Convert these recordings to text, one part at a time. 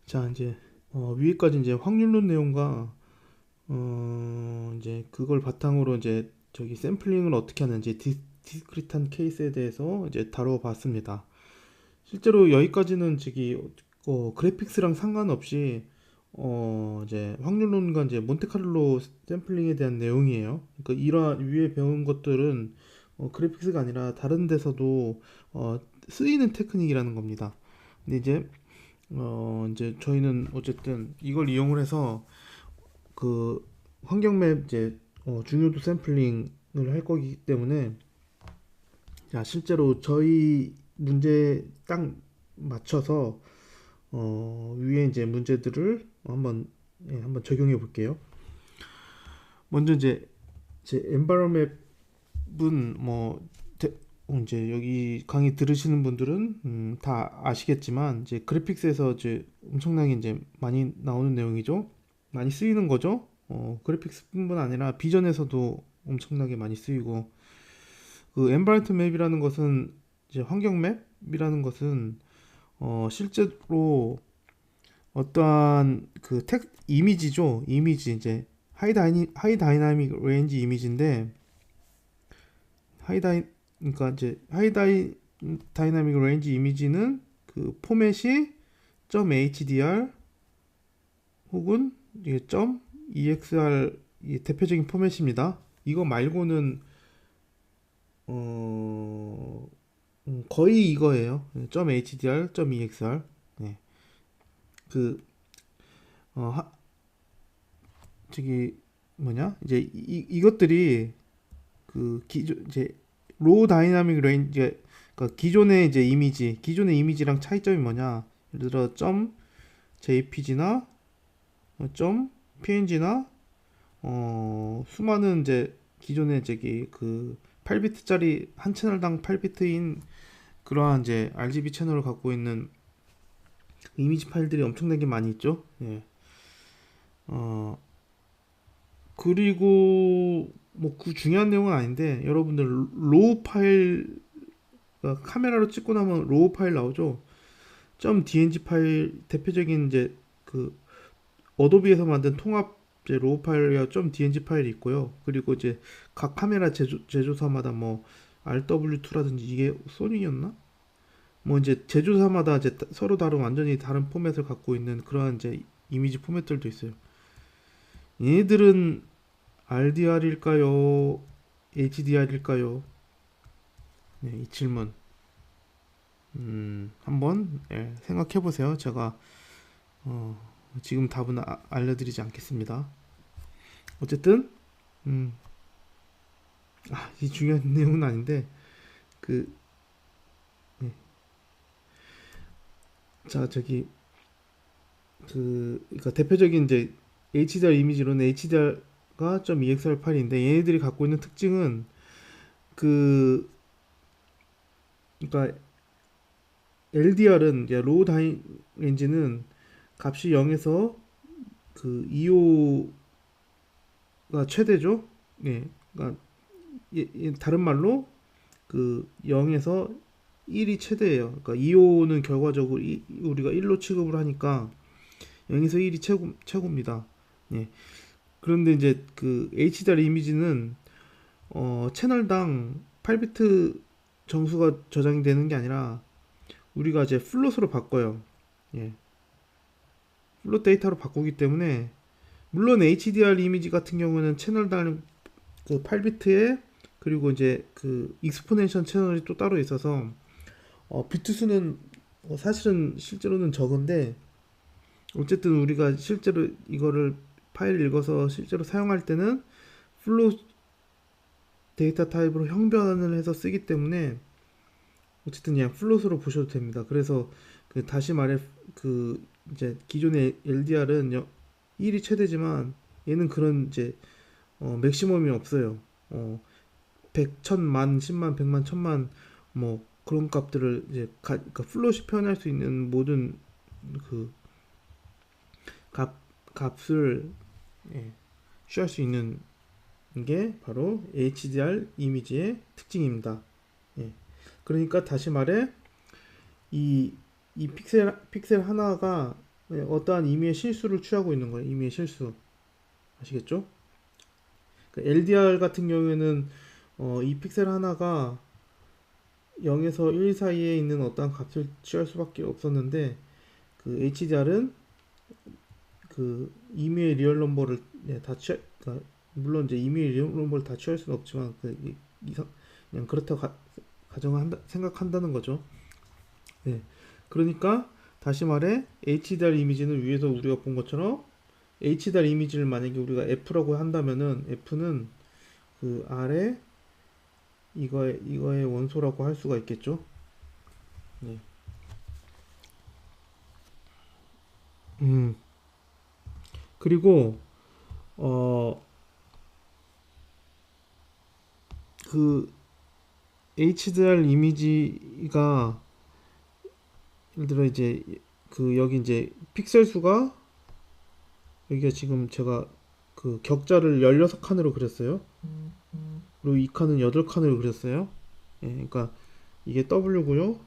자, 이제 위에까지 이제 확률론 내용과 이제 그걸 바탕으로 이제 저기 샘플링을 어떻게 하는지 디스크릿한 케이스에 대해서 이제 다뤄봤습니다. 실제로 여기까지는 저기 그래픽스랑 상관없이 이제 확률론과 이제 몬테카를로 샘플링에 대한 내용이에요. 그러니까 이러한 위에 배운 것들은 그래픽스가 아니라 다른 데서도 쓰이는 테크닉이라는 겁니다. 근데 이제 저희는 어쨌든 이걸 이용을 해서 그 환경맵 이제 중요도 샘플링을 할 거기 때문에 자 실제로 저희 문제 딱 맞춰서 위에 이제 문제들을 한번 적용해 볼게요. 먼저 제 엔바이러맵은 이제 여기 강의 들으시는 분들은 다 아시겠지만 이제 그래픽스에서 이제 엄청나게 이제 많이 나오는 내용이죠. 많이 쓰이는 거죠. 그래픽스뿐만 아니라 비전에서도 엄청나게 많이 쓰이고 그 엔바이런트 맵이라는 것은 이제 환경 맵이라는 것은 실제로 어떠한 그 이미지죠. 이미지 이제 하이 다이나믹 레인지 이미지인데 하이 다이 그러니까 이제 다이나믹 레인지 이미지는 그 포맷이 .hdr 혹은 이게 .exr 이 대표적인 포맷입니다. 이거 말고는 거의 이거예요. .hdr, .exr. 네. 그 하, 저기 뭐냐? 이제 이것들이 그 기존 이제 로우 다이나믹 레인지 그러니까 기존의 이미지랑 차이점이 뭐냐? 예를 들어 .jpg나 .png나 수많은 이제 기존의 저기 그 8비트짜리 한 채널당 8비트인 그러한 이제 RGB 채널을 갖고 있는 이미지 파일들이 엄청나게 많이 있죠. 예. 어 그리고 뭐 그 중요한 내용은 아닌데 여러분들 로우 파일 그러니까 카메라로 찍고 나면 로우 파일 나오죠. .dng 파일 대표적인 이제 그 어도비에서 만든 통합 이제 로우 파일과 .dng 파일이 있고요. 그리고 이제 각 카메라 제조사마다 뭐 RW2라든지 이게 소니였나? 뭐 이제 제조사마다 이제 서로 다른 완전히 다른 포맷을 갖고 있는 그러한 이제 이미지 포맷들도 있어요. 얘네들은 RDR일까요? HDR일까요? 네, 이 질문 한번 생각해 보세요. 제가 어, 지금 답은 알려드리지 않겠습니다. 어쨌든 음, 이 중요한 내용은 아닌데 그 네. 자 저기 그러니까 대표적인 이제 HDR 이미지로는 HDR가 .exr 파일인데 얘네들이 갖고 있는 특징은 그 그러니까 LDR은 이제 로우 다이 렌즈는 값이 0에서 그 2호가 최대죠. 예. 그러니까 다른 말로 그 0에서 1이 최대예요. 그러니까 2호는 결과적으로 우리가 1로 취급을 하니까 0에서 1이 최고입니다. 예. 그런데 이제 그 HDR 이미지는 채널당 8비트 정수가 저장이 되는 게 아니라 우리가 이제 플롯으로 바꿔요. 예. 플롯 데이터로 바꾸기 때문에 물론 HDR 이미지 같은 경우는 채널당 그 8비트에 그리고 이제 그 익스포넨셜 채널이 또 따로 있어서 비트 수는 사실은 실제로는 적은데 어쨌든 우리가 실제로 이거를 파일을 읽어서 실제로 사용할 때는 플롯 데이터 타입으로 형변을 해서 쓰기 때문에 어쨌든 그냥 플롯으로 보셔도 됩니다. 그래서 그 다시 말해 그 이제 기존의 LDR은 1이 최대지만 얘는 그런 이제 맥시멈이 없어요. 100, 1000만, 10만, 100만, 1000만 뭐 그런 값들을 이제 그러니까 플롯이 표현할 수 있는 모든 그 값, 값을 예, 취할 수 있는 게 바로 HDR 이미지의 특징입니다. 예. 그러니까 다시 말해 이 픽셀 하나가 어떠한 임의의 실수를 취하고 있는 거예요. 임의의 실수. 아시겠죠? LDR 같은 경우에는 이 픽셀 하나가 0에서 1 사이에 있는 어떠한 값을 취할 수밖에 없었는데 그 HDR은 그 임의의 리얼 넘버를 다 취할, 그러니까 물론 이제 임의의 리얼 넘버를 다 취할 수는 없지만 그냥 그렇다고 생각한다는 거죠. 네. 그러니까 다시 말해 HDR 이미지는 위에서 우리가 본 것처럼 HDR 이미지를 만약에 우리가 F라고 한다면은 F는 그 아래 이거의 원소라고 할 수가 있겠죠. 네. 음. 그리고 어 그 HDR 이미지가 예를 들어 이제 그 여기 이제 픽셀 수가 여기가 지금 제가 그 격자를 16칸으로 그렸어요. 그리고 이 칸은 8칸으로 그렸어요. 예, 그러니까 이게 W고요.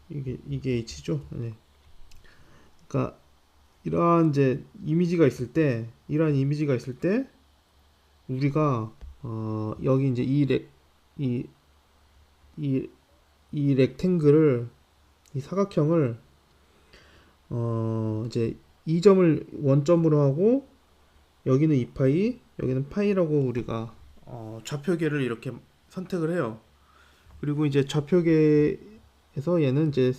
이게 H죠. 네. 그러니까 이러한 이제 이러한 이미지가 있을 때 우리가 여기 이제 이, 이, 이 렉탱글을 이 사각형을 이제 이 점을 원점으로 하고 여기는 2파이 여기는 파이라고 우리가 좌표계를 이렇게 선택을 해요. 그리고 이제 좌표계에서 얘는 이제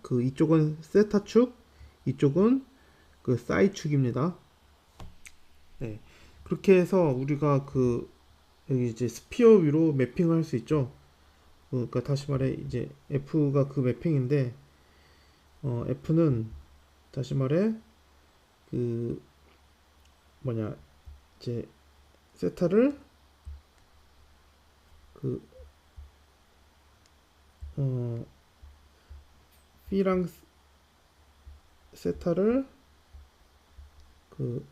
그 이쪽은 세타축, 이쪽은 그 사이축입니다. 네. 그렇게 해서 우리가 그 여기 이제 스피어 위로 매핑을 할 수 있죠. 그러니까 다시 말해 이제 F가 그 매핑인데 F는 다시 말해 그 뭐냐 이제 세타를 그 P랑 세타를 그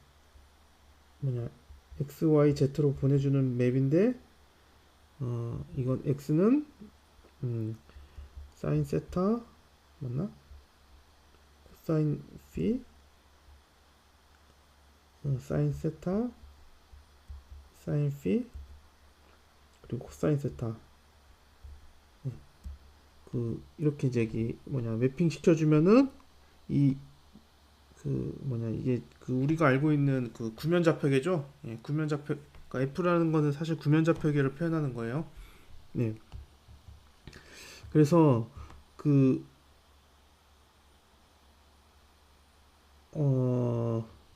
뭐냐 X, Y, Z로 보내주는 맵인데 이건 X는 사인 세타 맞나? 코사인 phi 사인 세타 사인 phi 그리고 코사인 세타 그 이렇게 이제 매핑 시켜주면은 이 그 이게 그 우리가 알고 있는 그 구면 좌표계죠. 예, 구면 좌표 그러니까 F라는 거는 사실 구면 좌표계를 표현하는 거예요. 네. 그래서 그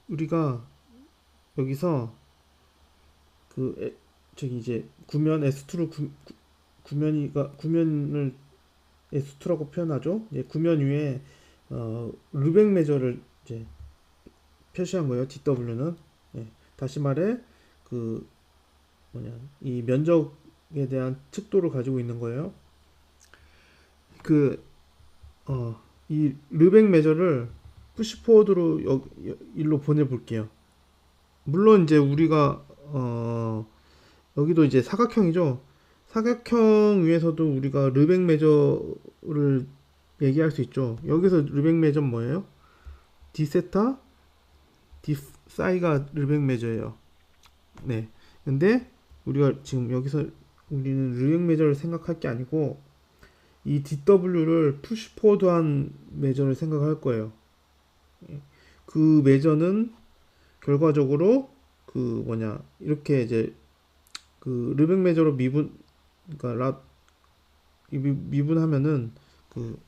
우리가 여기서 저기 이제 구면 S2를 구면을 S2라고 표현하죠. 예, 구면 위에 르벡 메저를 이제 표시한 거예요. DW는 다시 말해 그 이 면적에 대한 측도를 가지고 있는 거예요. 이 르벡 메저를 푸시 포워드로 일로 보내볼게요. 물론 이제 우리가 여기도 이제 사각형이죠. 사각형 위에서도 우리가 르벡 메저를 얘기할 수 있죠. 여기서 르벡 메저 뭐예요? D 세타, D 사이가 르벡 메저예요. 네. 근데 우리가 지금 여기서 우리는 르벡 메저를 생각할 게 아니고 이 DW를 푸시 포워드한 메저를 생각할 거예요. 그 메저는 결과적으로 이렇게 이제 그 르벡 메저로 그러니까 미분하면은 그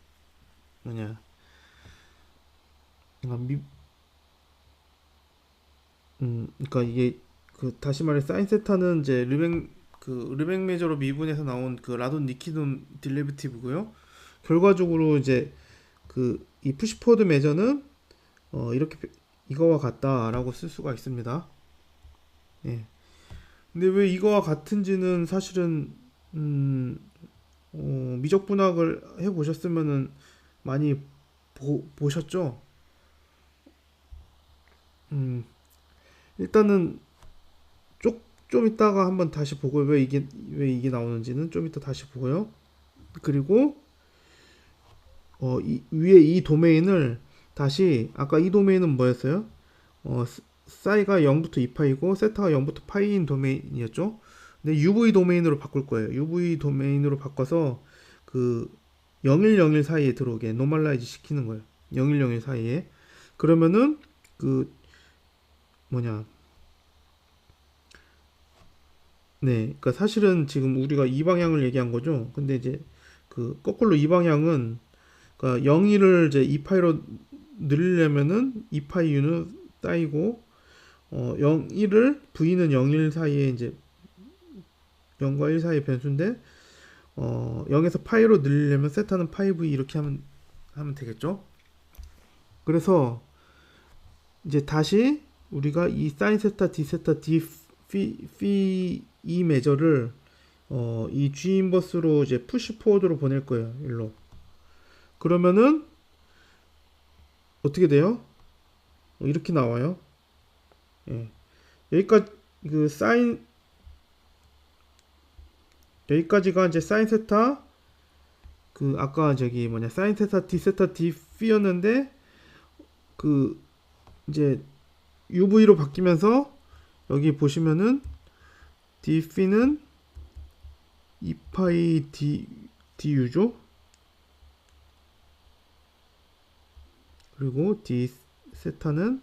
뭐냐 그러니까 그러니까 이게 그 다시 말해 사인 세타는 이제 르벡 메저로 미분해서 나온 그 라돈 니키돈 딜레비티브고요. 결과적으로 이제 그 이 푸시포드 메저는 이렇게 이거와 같다라고 쓸 수가 있습니다. 예. 근데 왜 이거와 같은지는 사실은 미적 분학을 해 보셨으면은 많이 보셨죠? 음, 일단은 좀 이따가 한번 다시 보고 왜 이게 나오는지는 좀 이따 다시 보고요. 그리고 위에 이 도메인을 다시 아까 이 도메인은 뭐였어요? 사이가 0부터 2파이고 세타가 0부터 파이인 도메인이었죠. 근데 UV 도메인으로 바꿀 거예요. UV 도메인으로 바꿔서 그 0101 사이에 들어오게 노멀라이즈 시키는 거예요. 0101 사이에. 그러면은 그 뭐냐? 네, 그러니까 사실은 지금 우리가 이 방향을 얘기한 거죠. 근데 이제 그 거꾸로 이 방향은 그러니까 0일을 이제 2파이로 늘리려면은 2파이 U는 쌓이고 0일을 V는 0일 사이에 이제 0과 1 사이의 변수인데 0에서 파이로 늘리려면 세타는 파이 V 이렇게 하면 되겠죠. 그래서 이제 다시 우리가 이 사인 세타, D 세타, D 이 매저를 이 G 인버스로 이제 푸시 포워드로 보낼 거예요. 일로. 그러면은 어떻게 돼요? 이렇게 나와요. 예. 여기까지 그 사인 여기까지가 이제 사인 세타 그 아까 저기 뭐냐 사인 세타 D 세타 D P였는데 그 이제 UV로 바뀌면서 여기 보시면은 D P는 2파이 DU죠. 그리고 D 세타는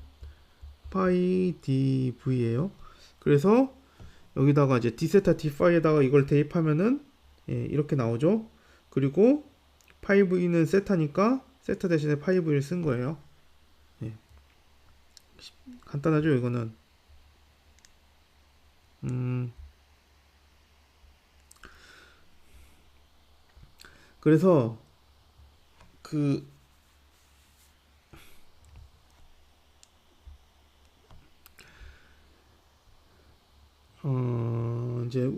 파이 DV예요. 그래서 여기다가 이제 D 세타 D 파이에다가 이걸 대입하면은 이렇게 나오죠. 그리고 파이 V는 세타니까 세타 대신에 파이 V를 쓴 거예요. 예. 간단하죠, 이거는. 그래서 그 이제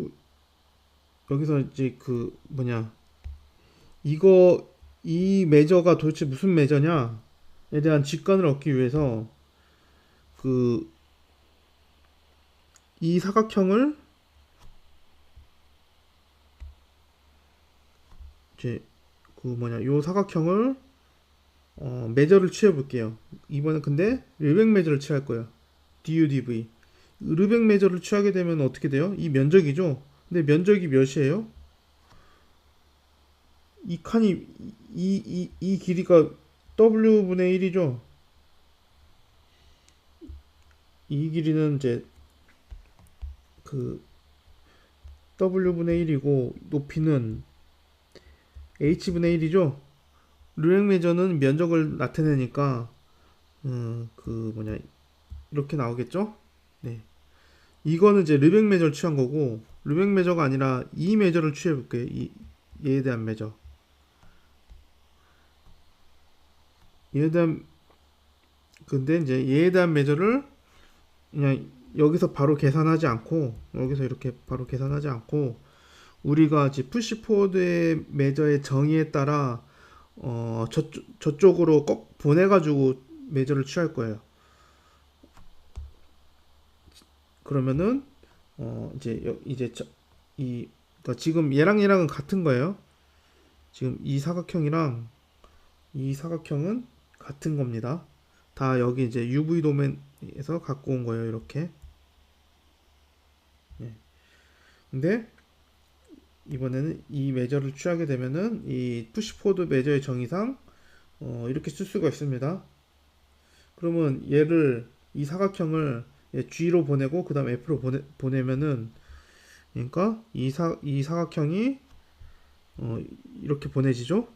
여기서 이제 그 뭐냐 이거 이 매저가 도대체 무슨 매저냐에 대한 직관을 얻기 위해서 그 이 사각형을 이제 그 뭐냐 요 사각형을 매저를 취해 볼게요. 이번엔 근데 르벡 매저를 취할 거예요. DUDV 르벡 매저를 취하게 되면 어떻게 돼요? 이 면적이죠. 근데 면적이 몇이에요? 이 칸이 이 길이가 W분의 1이죠. 이 길이는 이제 그 W분의 1이고 높이는 H분의 1이죠. 르벡 매저는 면적을 나타내니까 그 뭐냐 이렇게 나오겠죠? 네. 이거는 이제 르벡 매저를 취한 거고 르벡 매저가 아니라 이 매저를 취해 볼게요. 얘에 대한 매저. 얘에 대한 근데 이제 얘에 대한 매저를 그냥 여기서 바로 계산하지 않고 여기서 이렇게 바로 계산하지 않고 우리가 이제 푸시 포워드의 매저의 정의에 따라 저쪽으로 꼭 보내가지고 매저를 취할 거예요. 그러면은 이제 그러니까 지금 얘랑은 같은 거예요. 지금 이 사각형이랑 이 사각형은 같은 겁니다. 다 여기 이제 UV 도면에서 갖고 온 거예요. 이렇게. 예. 근데 이번에는 이 매저를 취하게 되면은 이 푸시포드 매저의 정의상 이렇게 쓸 수가 있습니다. 그러면 얘를 이 사각형을 G로 보내고 그 다음 F로 보내면은 그러니까 이 사각형이 이렇게 보내지죠.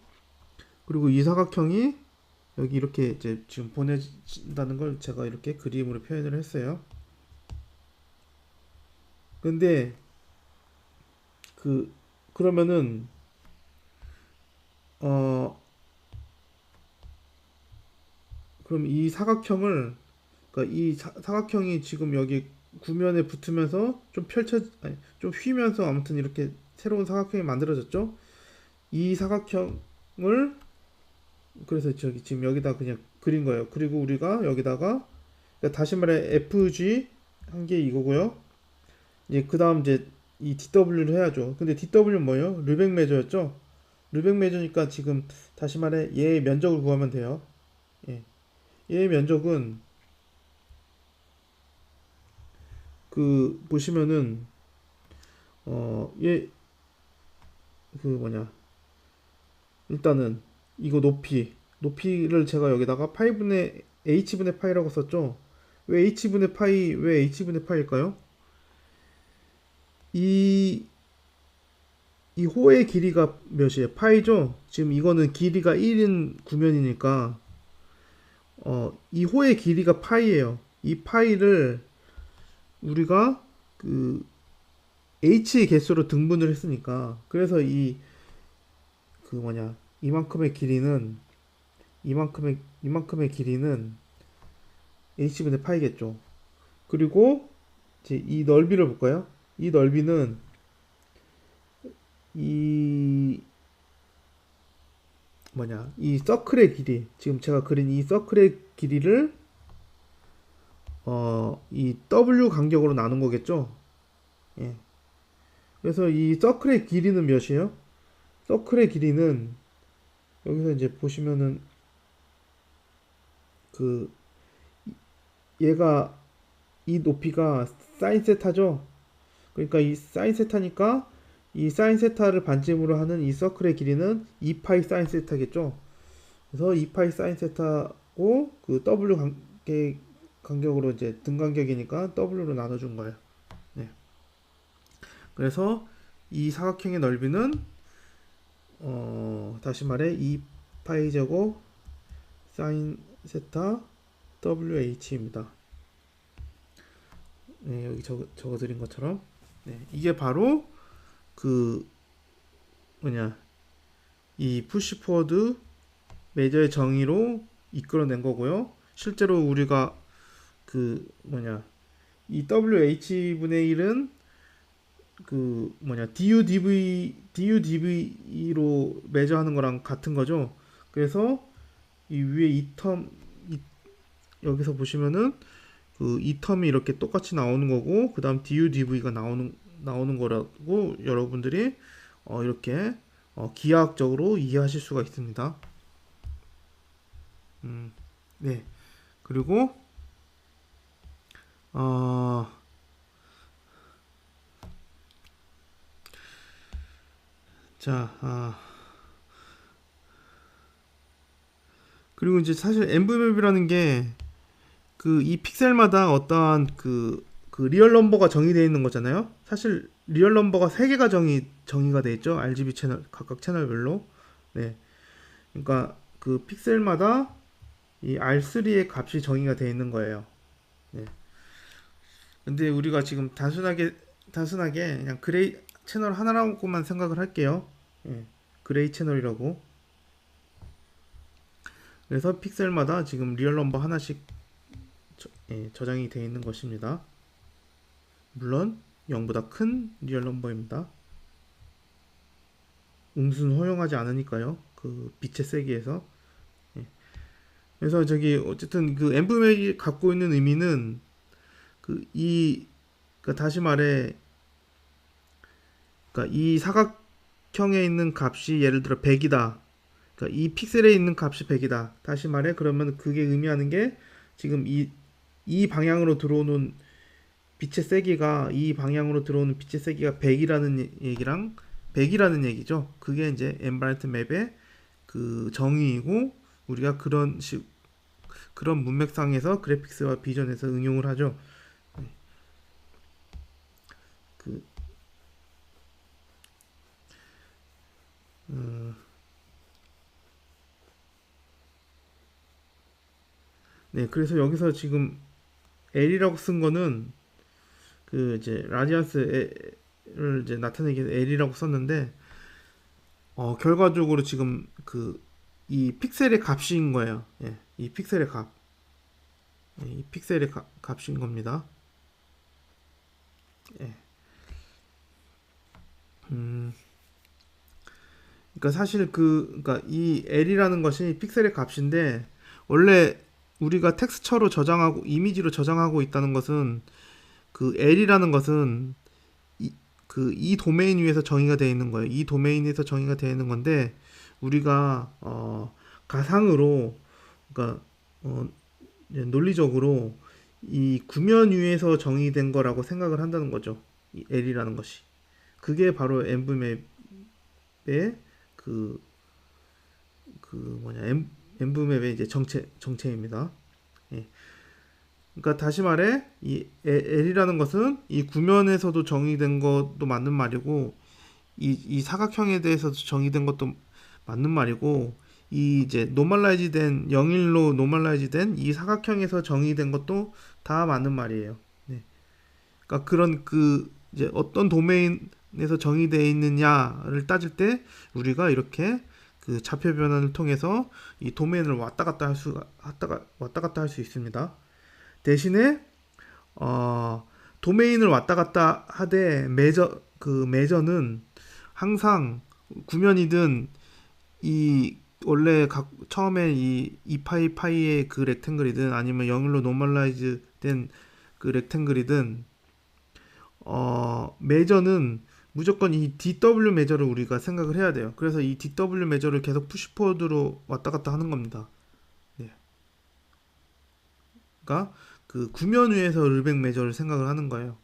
그리고 이 사각형이 여기 이렇게 이제 지금 보내진다는 걸 제가 이렇게 그림으로 표현을 했어요. 근데 그러면은 그럼 이 사각형을 그러니까 이 사각형이 지금 여기 구면에 붙으면서 좀 휘면서 아무튼 이렇게 새로운 사각형이 만들어졌죠. 이 사각형을 그래서 저기 지금 여기다 그냥 그린 거예요. 그리고 우리가 여기다가 그러니까 다시 말해 FG 한 게 이거고요. 이제 그 다음 이제 이 DW를 해야죠. 근데 DW는 뭐예요? 르벡 매저였죠. 르벡 매저니까 지금 다시 말해 얘의 면적을 구하면 돼요. 예. 얘의 면적은 그 보시면은 얘 그 뭐냐, 일단은 이거 높이를 제가 여기다가 파이분의 h분의 파이라고 썼죠. 왜 h분의 파이, 왜 h분의 파일까요? 이 이 호의 길이가 몇이에요? 파이죠? 지금 이거는 길이가 1인 구면이니까 이 호의 길이가 파이예요. 이 파이를 우리가 그 h의 개수로 등분을 했으니까, 그래서 이 그 뭐냐, 이만큼의 길이는 h분의 파이겠죠. 그리고 이제 이 넓이를 볼까요? 이 넓이는 이 뭐냐, 이 서클의 길이, 지금 제가 그린 이 서클의 길이를 이 w 간격으로 나눈 거겠죠. 예. 그래서 이 서클의 길이는 몇이에요? 서클의 길이는 여기서 이제 보시면은 그 얘가 이 높이가 사인 세타죠. 그러니까 이 사인 세타니까 이 사인 세타를 반쯤으로 하는 이 서클의 길이는 2파이 사인 세타겠죠. 그래서 2파이 사인 세타고 그 w 간격으로 이제 등 간격이니까 w로 나눠준 거예요. 네. 그래서 이 사각형의 넓이는 다시 말해 2파이 제곱 사인 세타 WH입니다. 네, 여기 적어드린 것처럼, 네, 이게 바로 그 뭐냐, 이 푸시 포워드 메저의 정의로 이끌어낸 거고요. 실제로 우리가 그 뭐냐, 이 WH분의 1은 그 뭐냐, DUDV로 매저하는 거랑 같은 거죠. 그래서 이 위에 여기서 보시면은 그 이 텀이 이렇게 똑같이 나오는 거고, 그 다음 DUDV가 나오는 거라고 여러분들이 이렇게 기하학적으로 이해하실 수가 있습니다. 네. 그리고 자, 그리고 이제 사실 엠브맵이라는 게 그 이 픽셀마다 어떠한 그 리얼 넘버가 정의되어 있는 거잖아요. 사실 리얼 넘버가 3개가 정의가 되어 있죠. RGB 채널, 각각 채널별로. 네. 그러니까 그 픽셀마다 이 R3의 값이 정의가 되어 있는 거예요. 네. 근데 우리가 지금 단순하게 그냥 그레이 채널 하나라고만 생각을 할게요. 예. 그레이 채널이라고. 그래서 픽셀마다 지금 리얼 넘버 하나씩 저장이 되어 있는 것입니다. 물론 0보다 큰 리얼 넘버입니다. 음수는 허용하지 않으니까요. 그 빛의 세기에서. 예. 그래서 저기 어쨌든 그 엠브맥이 갖고 있는 의미는 그러니까 다시 말해, 그러니까 이 사각형에 있는 값이 예를 들어 100이다. 그러니까 이 픽셀에 있는 값이 100이다. 다시 말해, 그러면 그게 의미하는 게 지금 이 방향으로 들어오는 빛의 세기가, 이 방향으로 들어오는 빛의 세기가 100이라는 얘기랑 100이라는 얘기죠. 그게 이제 엠바렌트 맵의 그 정의이고, 우리가 그런 문맥상에서 그래픽스와 비전에서 응용을 하죠. 그 네, 그래서 여기서 지금 L이라고 쓴 거는 그 이제 라디안스를 이제 나타내기 위해서 L이라고 썼는데, 결과적으로 지금 그 이 픽셀의 값인 거예요. 예, 이 픽셀의 값, 이 픽셀의 값인 겁니다. 예. 그러니까 사실 그러니까 이 L이라는 것이 픽셀의 값인데, 원래 우리가 텍스처로 저장하고 이미지로 저장하고 있다는 것은 그 L이라는 것은 이 도메인 위에서 정의가 되어 있는 거예요. 이 도메인에서 정의가 되어 있는 건데, 우리가 가상으로, 그러니까 이제 논리적으로 이 구면 위에서 정의된 거라고 생각을 한다는 거죠. 이 L이라는 것이. 그게 바로 엠브맵의 그, 엠브맵의 이제 정체입니다. 예. 그러니까 다시 말해, 이 L이라는 것은 이 구면에서도 정의된 것도 맞는 말이고, 이 사각형에 대해서도 정의된 것도 맞는 말이고, 이 이제 노멀라이즈 된, 영일로 노멀라이즈 된 이 사각형에서 정의된 것도 다 맞는 말이에요. 네. 그러니까 그런 이제 어떤 도메인에서 정의되어 있느냐를 따질 때 우리가 이렇게 그 좌표 변환을 통해서 이 도메인을 왔다 갔다 할 수 있습니다. 대신에 도메인을 왔다 갔다 하되 매저는 항상 구면이든 이 원래 처음에 이 2파이의 그 렉탱글이든 아니면 0일로 노멀라이즈 된 그 렉탱글이든 매저는 무조건 이 DW 매저를 우리가 생각을 해야 돼요. 그래서 이 DW 매저를 계속 푸시포워드로 왔다 갔다 하는 겁니다. 네. 그러니까 그 구면 위에서 르백 매저를 생각을 하는 거예요.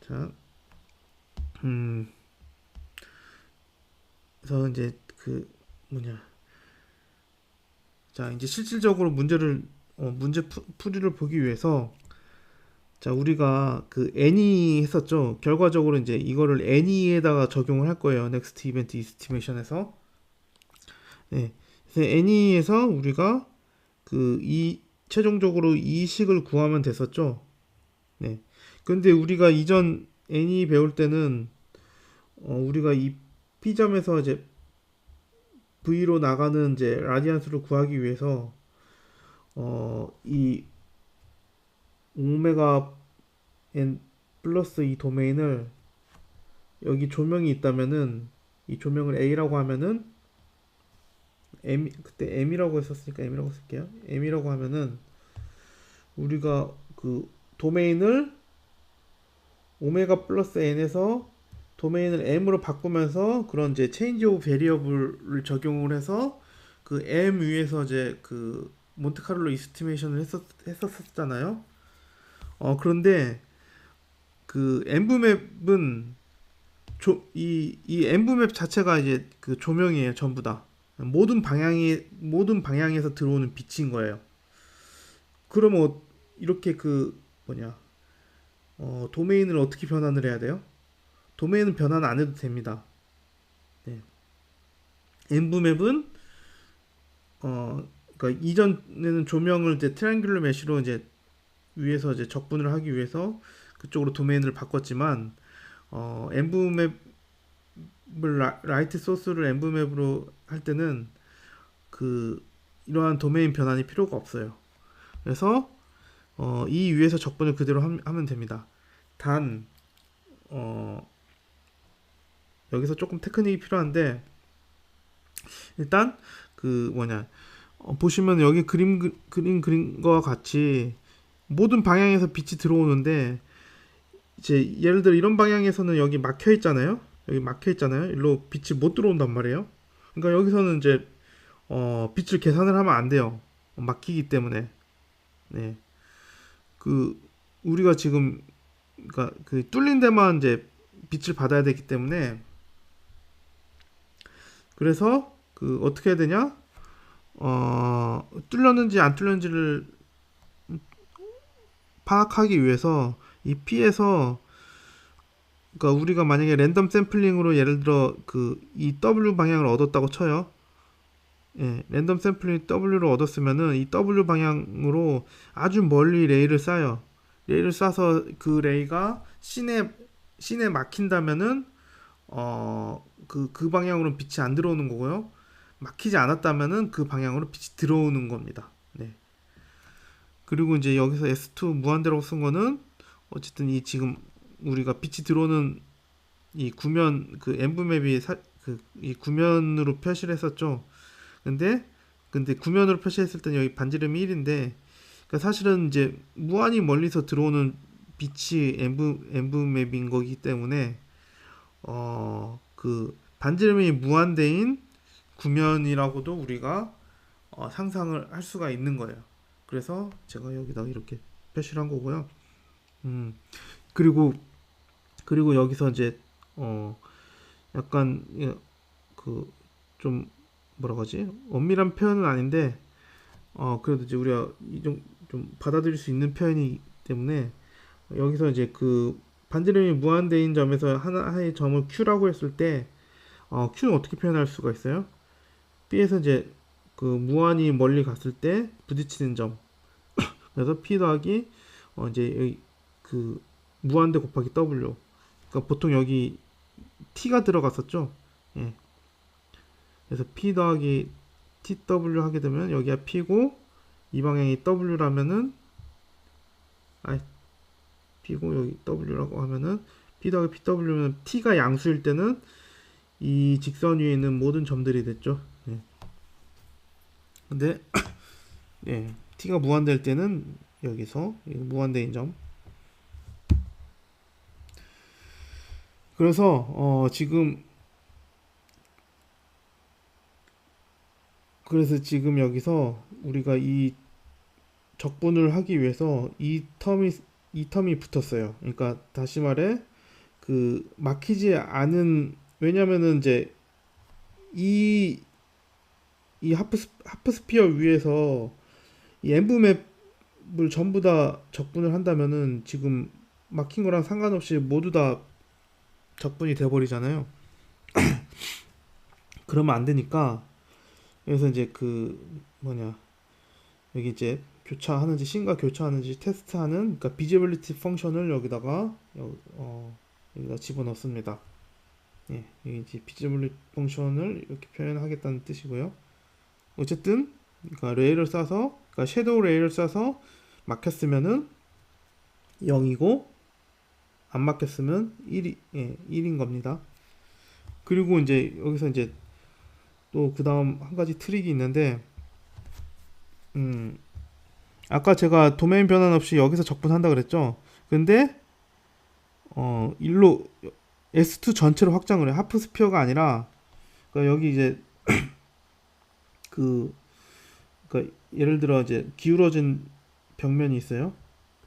자, 그래서 이제 뭐냐, 자 이제 실질적으로 문제 풀이를 보기 위해서 자 우리가 그 any 했었죠. 결과적으로 이제 이거를 any에다가 적용을 할 거예요. next event estimation에서. 네. 그래서 any에서 우리가 최종적으로 이 식을 구하면 됐었죠. 네. 근데 우리가 이전 any 배울 때는 우리가 이 P점에서 이제 V로 나가는 이제 라디안스를 구하기 위해서 이 오메가 n 플러스 이 도메인을 여기 조명이 있다면은 이 조명을 A라고 하면은 그때 M이라고 했었으니까 M이라고 쓸게요. M이라고 하면은 우리가 그 도메인을 오메가 플러스 n에서 도메인을 m으로 바꾸면서 그런 이제 체인지 오브 베리어블을 적용을 해서 그 m 위에서 이제 그 몬테카를로 이스티메이션을 했었잖아요. 그런데 그 엠브맵은 이 엠브맵 자체가 이제 그 조명이에요. 전부 다 모든 방향에서 들어오는 빛인 거예요. 그러면 이렇게 도메인을 어떻게 변환을 해야 돼요? 도메인은 변환 안 해도 됩니다. 네. 엠브맵은 그러니까 이전에는 조명을 이제 트라이앵귤러 메쉬로 이제 위에서 이제 적분을 하기 위해서 그쪽으로 도메인을 바꿨지만 엠브맵을 라이트 소스를 엠브맵으로 할 때는 이러한 도메인 변환이 필요가 없어요. 그래서 이 위에서 적분을 그대로 하면 됩니다. 단 여기서 조금 테크닉이 필요한데 일단 보시면 여기 그린 거와 같이 모든 방향에서 빛이 들어오는데 이제 예를 들어 이런 방향에서는 여기 막혀 있잖아요. 여기 막혀 있잖아요. 일로 빛이 못 들어온단 말이에요. 그러니까 여기서는 이제 빛을 계산을 하면 안 돼요. 막히기 때문에. 네. 우리가 지금 그러니까 뚫린 데만 이제 빛을 받아야 되기 때문에 그래서 어떻게 해야 되냐? 뚫렸는지 안 뚫렸는지를 파악하기 위해서 이 P에서 그러니까 우리가 만약에 랜덤 샘플링으로 예를 들어 이 W 방향을 얻었다고 쳐요. 예, 랜덤 샘플링 W를 얻었으면은 이 W 방향으로 아주 멀리 레이를 쏴요. 레이를 쏴서 그 레이가 씬에 막힌다면은 그 방향으로는 빛이 안 들어오는 거고요. 막히지 않았다면은 그 방향으로 빛이 들어오는 겁니다. 네. 그리고 이제 여기서 S2 무한대라고 쓴 거는 어쨌든 이 지금 우리가 빛이 들어오는 이 구면 엠브맵이 이 구면으로 표시를 했었죠. 근데 구면으로 표시했을 때는 여기 반지름이 1인데 그러니까 사실은 이제 무한히 멀리서 들어오는 빛이 엠브맵인 거기 때문에 반지름이 무한대인 구면이라고도 우리가 상상을 할 수가 있는 거예요. 그래서 제가 여기다 이렇게 표시를 한 거고요. 음, 그리고 여기서 이제 어 약간 그 좀 뭐라고 하지? 엄밀한 표현은 아닌데 그래도 이제 우리가 좀 받아들일 수 있는 표현이기 때문에 여기서 이제 그 반지름이 무한대인 점에서 하나의 점을 Q라고 했을 때 Q는 어떻게 표현할 수가 있어요? B에서 이제 그 무한히 멀리 갔을 때 부딪히는 점. 그래서 P 더하기 이제 여기 그 무한대 곱하기 W. 그러니까 보통 여기 T가 들어갔었죠. 예. 그래서 P 더하기 TW 하게 되면 여기가 P고 이 방향이 W라면은 P고 여기 W라고 하면은 P 더하기 PW면 T가 양수일 때는 이 직선 위에 있는 모든 점들이 됐죠. 예. 근데 예, T가 무한될 때는 여기서 무한대인 점. 그래서 지금 여기서 우리가 이 적분을 하기 위해서 이 텀이 붙었어요. 그러니까 다시 말해 그 막히지 않은 왜냐면은 이제 이 하프스피어 위에서 이 엠브맵을 전부 다 적분을 한다면은 지금 막힌 거랑 상관없이 모두 다 적분이 돼버리잖아요. 그러면 안 되니까 그래서 이제 그 뭐냐 여기 이제 교차하는지 씬과 교차하는지 테스트하는 그러니까 비지빌리티 펑션을 여기다 집어넣습니다. 예, 여기 이제 비지빌리티 펑션을 이렇게 표현하겠다는 뜻이고요. 어쨌든 그러니까 레일을 싸서 그러니까 섀도우 레일을 싸서 막혔으면은 0이고 안 막혔으면 1인 겁니다. 그리고 이제 여기서 이제 또 그다음 한 가지 트릭이 있는데 음 아까 제가 도메인 변환 없이 여기서 적분한다 그랬죠. 근데 일로 S2 전체로 확장을 해. 하프스피어가 아니라 그러니까 여기 이제 그 그러니까 예를 들어 이제 기울어진 벽면이 있어요.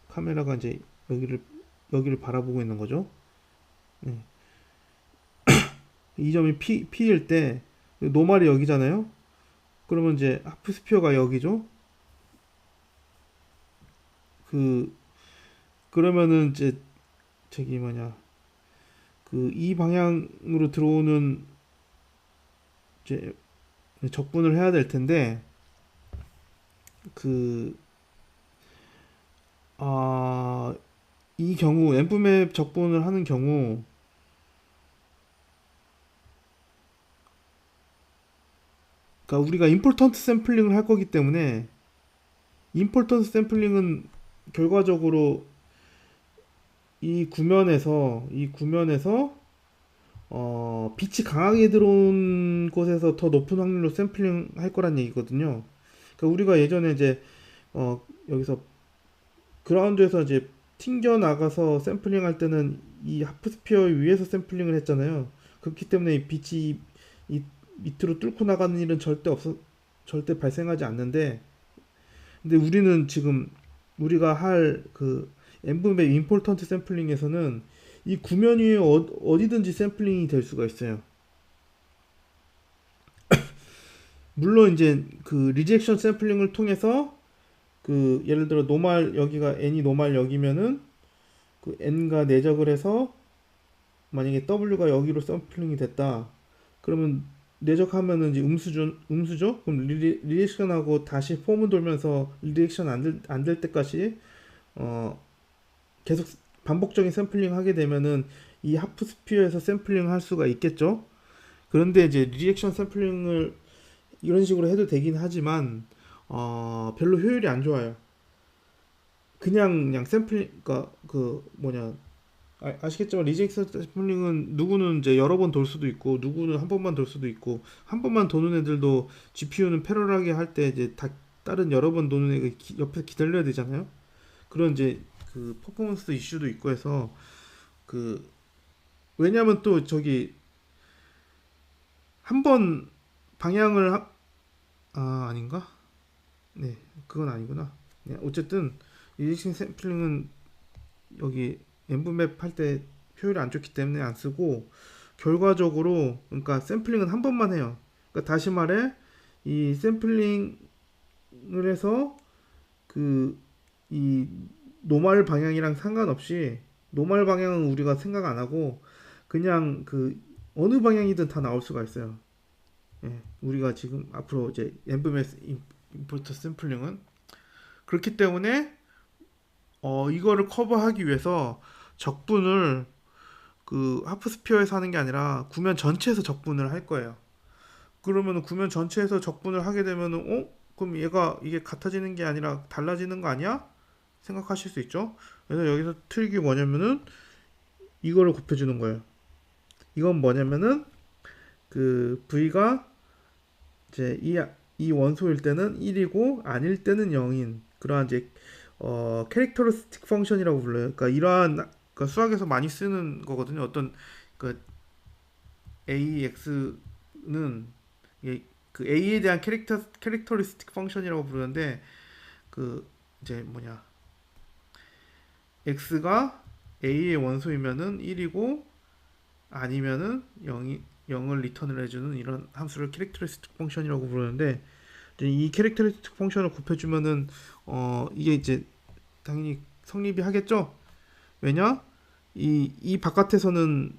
카메라가 이제 여기를 바라보고 있는 거죠. 네. 이 점이 P일 때 노말이 여기잖아요. 그러면 이제 하프스피어가 여기죠. 그 그러면은 이제 저기 뭐냐 그 이 방향으로 들어오는 이제 적분을 해야 될 텐데 그 이 경우 앰프맵 적분을 하는 경우 그러니까 우리가 임포턴트 샘플링을 할 거기 때문에 임포턴트 샘플링은 결과적으로 이 구면에서 빛이 강하게 들어온 곳에서 더 높은 확률로 샘플링 할 거란 얘기거든요. 그러니까 우리가 예전에 이제 여기서 그라운드에서 이제 튕겨 나가서 샘플링 할 때는 이 하프스피어 위에서 샘플링을 했잖아요. 그렇기 때문에 이 빛이 이 밑으로 뚫고 나가는 일은 절대 발생하지 않는데, 근데 우리는 지금 우리가 할 그 엠브맵 임포턴트 샘플링에서는 이 구면 위에 어디든지 샘플링이 될 수가 있어요. 물론 이제 그 리젝션 샘플링을 통해서 그 예를 들어 노말 여기가 n이 노말 여기면은 그 n가 내적을 해서 만약에 w가 여기로 샘플링이 됐다. 그러면 내적하면은 이제 음수죠. 그럼 리액션하고 다시 폼을 돌면서 리액션 안 될 때까지 어 계속 반복적인 샘플링 하게 되면은 이 하프스피어에서 샘플링 할 수가 있겠죠. 그런데 이제 리액션 샘플링을 이런 식으로 해도 되긴 하지만 별로 효율이 안 좋아요. 그냥 샘플링 그러니까 그 뭐냐 아시겠지만 리젝션 샘플링은 누구는 이제 여러 번 돌 수도 있고 누구는 한 번만 돌 수도 있고 한 번만 도는 애들도 GPU는 패러하게 할 때 이제 다 다른 여러 번 도는 애가 옆에서 기다려야 되잖아요. 그런 이제 그 퍼포먼스 이슈도 있고 해서 그 왜냐면 또 저기 한 번 방향을 아닌가? 네, 그건 아니구나. 네, 어쨌든 이직싱 샘플링은 여기 엠브맵 할 때 효율이 안 좋기 때문에 안 쓰고, 결과적으로 그러니까 샘플링은 한 번만 해요. 그러니까 다시 말해, 이 샘플링을 해서 그 이 노멀 방향이랑 상관없이, 노멀 방향은 우리가 생각 안 하고 그냥 그 어느 방향이든 다 나올 수가 있어요. 예, 우리가 지금 앞으로 이제 엠브맵 임포트 샘플링은 그렇기 때문에 이거를 커버하기 위해서 적분을 그 하프스피어에서 하는 게 아니라 구면 전체에서 적분을 할 거예요. 그러면 구면 전체에서 적분을 하게 되면은 그럼 얘가 이게 같아지는 게 아니라 달라지는 거 아니야? 생각하실 수 있죠. 그래서 여기서 트릭이 뭐냐면은 이거를 곱해주는 거예요. 이건 뭐냐면은 그 v가 이제 이 원소일 때는 1이고 아닐 때는 0인 그러한 이제 캐릭터리스틱 펑션이라고 불러요. 그러니까 이러한, 그러니까 수학에서 많이 쓰는 거거든요. 어떤 그 AX는 그 A에 대한 캐릭터리스틱 펑션이라고 부르는데, 그 이제 뭐냐, X가 A의 원소이면은 1이고 아니면은 0을 리턴을 해주는 이런 함수를 캐릭터리스틱 펑션이라고 부르는데, 이제 이 캐릭터리스틱 펑션을 곱해주면은 이게 이제 당연히 성립이 하겠죠. 왜냐? 이 바깥에서는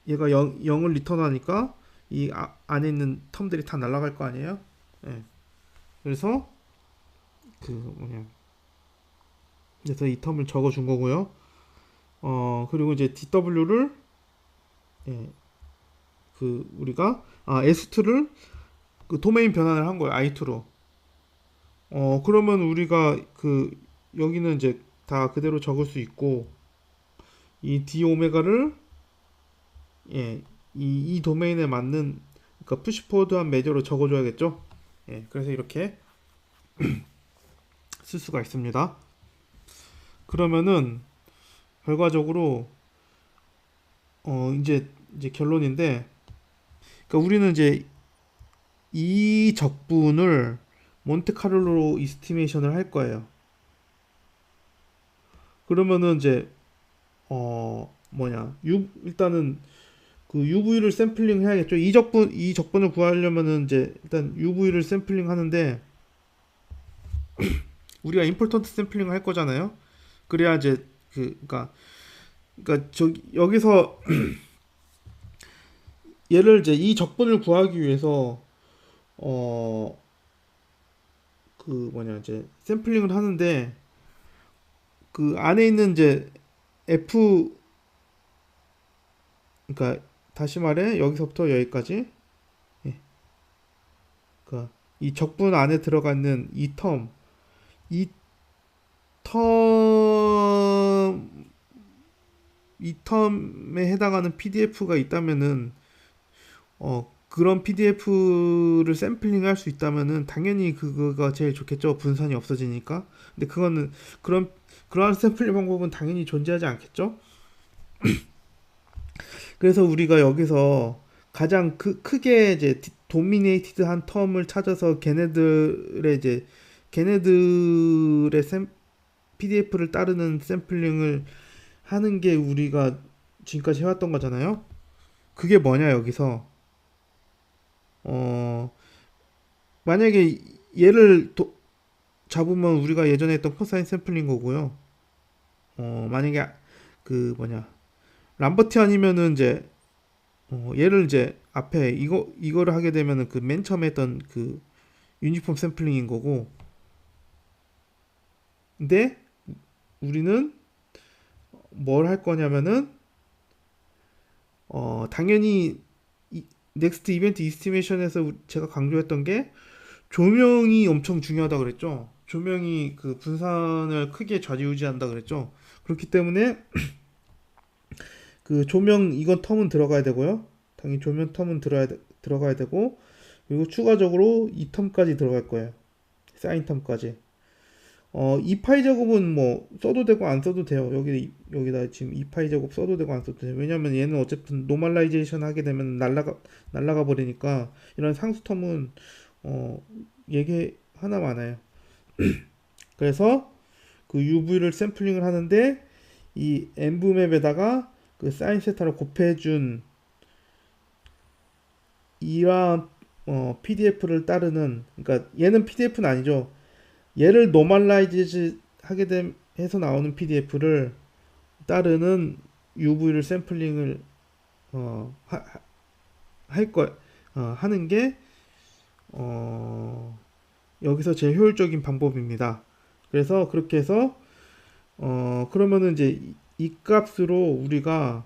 얘가 0을 리턴하니까 이 안에 있는 텀들이 다 날아갈 거 아니에요? 예. 그래서 그 뭐냐, 그래서 이 텀을 적어준 거고요. 그리고 이제 DW를, 예, 그 우리가 S2를 그 도메인 변환을 한 거예요. I2로. 그러면 우리가 그 여기는 이제 다 그대로 적을 수 있고, 이 D 오메가를, 예, 이 도메인에 맞는, 그러니까 푸시포워드한 매저로 적어줘야겠죠. 예, 그래서 이렇게 쓸 수가 있습니다. 그러면은 결과적으로 이제 결론인데, 그러니까 우리는 이제 이 적분을 몬테카를로로 이스티메이션을 할 거예요. 그러면은 이제 일단은 그 UV를 샘플링 해야겠죠. 이 적분을 구하려면은 이제 일단 UV를 샘플링 하는데, 우리가 임포턴트 샘플링을 할 거잖아요. 그래야 이제 그러니까 여기서 얘를 이제 이 적분을 구하기 위해서 어 이제 샘플링을 하는데, 그 안에 있는 이제 F, 그러니까 다시 말해 여기서부터 여기까지, 예, 그러니까 이 적분 안에 들어가 있는 이 텀, 이 텀에 해당하는 PDF가 있다면은, 그런 PDF를 샘플링 할 수 있다면은 당연히 그거가 제일 좋겠죠. 분산이 없어지니까. 근데 그거는 그러한 샘플링 방법은 당연히 존재하지 않겠죠. 그래서 우리가 여기서 가장 크게 이제 도미네이티드 한 텀을 찾아서 걔네들의 PDF를 따르는 샘플링을 하는 게 우리가 지금까지 해왔던 거잖아요. 그게 뭐냐, 여기서 어 만약에 얘를 잡으면 우리가 예전에 했던 코사인 샘플링 거고요. 만약에 람버트 아니면은 이제 얘를 이제 앞에 이거를 하게 되면은 그 맨 처음에 했던 그 유니폼 샘플링인 거고. 근데 우리는 뭘 할 거냐면은 당연히 넥스트 이벤트 이스티메이션에서 제가 강조했던 게 조명이 엄청 중요하다 그랬죠. 조명이 그 분산을 크게 좌지우지한다 그랬죠. 그렇기 때문에 그 조명 이건 텀은 들어가야 되고요. 당연히 조명 텀은 들어가야 되고, 그리고 추가적으로 이 텀까지 들어갈 거예요. 사인 텀까지. 이 파이 제곱은 뭐 써도 되고 안 써도 돼요. 여기다 지금 이 파이 제곱 써도 되고 안 써도 돼요. 왜냐면 얘는 어쨌든 노멀라이제이션 하게 되면 날라가 버리니까, 이런 상수 텀은 얘기한 하나 많아요. 그래서 그 UV를 샘플링을 하는데 이 엠브맵에다가 그 사인 세타를 곱해준 이러한 PDF를 따르는, 그러니까 얘는 PDF는 아니죠. 얘를 노멀라이즈 하게 됨 해서 나오는 PDF를 따르는 UV를 샘플링을 할 거, 하는 게 여기서 제일 효율적인 방법입니다. 그래서 그렇게 해서 그러면은 이제 이 값으로 우리가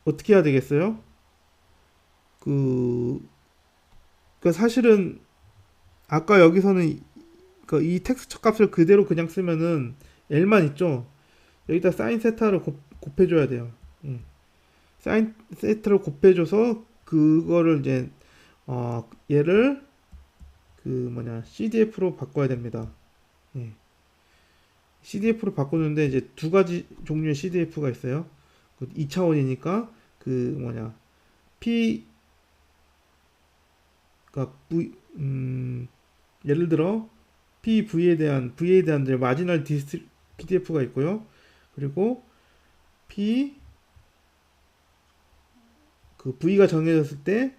어떻게 해야 되겠어요? 그, 그 사실은 아까 여기서는 이 텍스처 값을 그대로 그냥 쓰면은 L만 있죠. 여기다 사인 세타를 곱해줘야 돼요. 예. 사인 세타를 곱해줘서 그거를 이제 얘를 그 뭐냐 CDF로 바꿔야 됩니다. 예. CDF로 바꾸는데 이제 두 가지 종류의 CDF가 있어요. 2차원이니까 그 뭐냐 P 그러니까 예를 들어 V에 대한 이제 마지널 디스 PDF가 있고요. 그리고 P 그 V가 정해졌을 때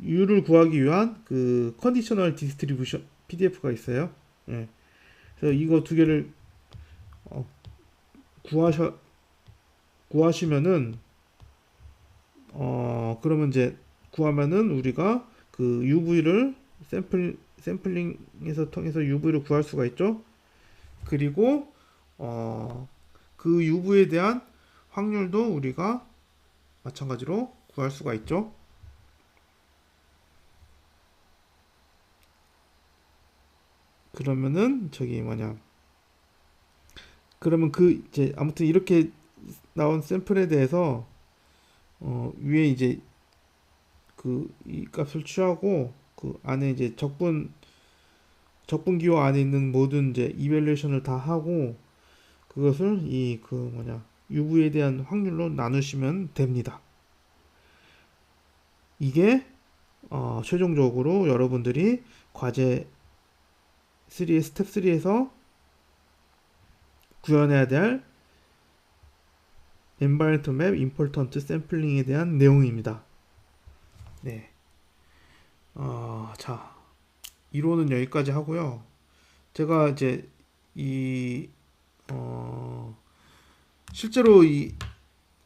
U를 구하기 위한 그 컨디셔널 디스트리뷰션 PDF가 있어요. 예. 그래서 이거 두 개를 어, 구하시면은 그러면 이제 구하면은 우리가 그 UV를 샘플링에서 통해서 UV를 구할 수가 있죠. 그리고 그 UV에 대한 확률도 우리가 마찬가지로 구할 수가 있죠. 그러면은 저기 뭐냐 그러면 그 이제 아무튼 이렇게 나온 샘플에 대해서 위에 이제 그 이 값을 취하고 그 안에 이제 적분 기호 안에 있는 모든 이제 이밸류에이션을 다 하고 그것을 이 그 뭐냐 UV에 대한 확률로 나누시면 됩니다. 이게 최종적으로 여러분들이 과제 3의 스텝 3에서 구현해야 될 Environment Map Important Sampling에 대한 내용입니다. 네. 자, 이론은 여기까지 하고요. 제가 이제 이 실제로 이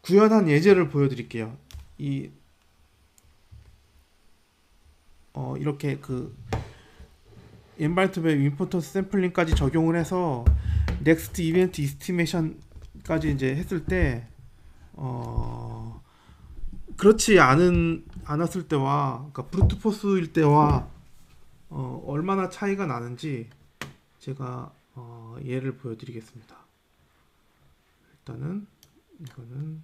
구현한 예제를 보여드릴게요. 이 이렇게 그 Environment Map Important Sampling까지 적용을 해서 Next Event Estimation까지 이제 했을 때 그렇지 않았을 때와 그러니까 브루트 포스일 때와 얼마나 차이가 나는지 제가 예를 보여드리겠습니다. 일단은 이거는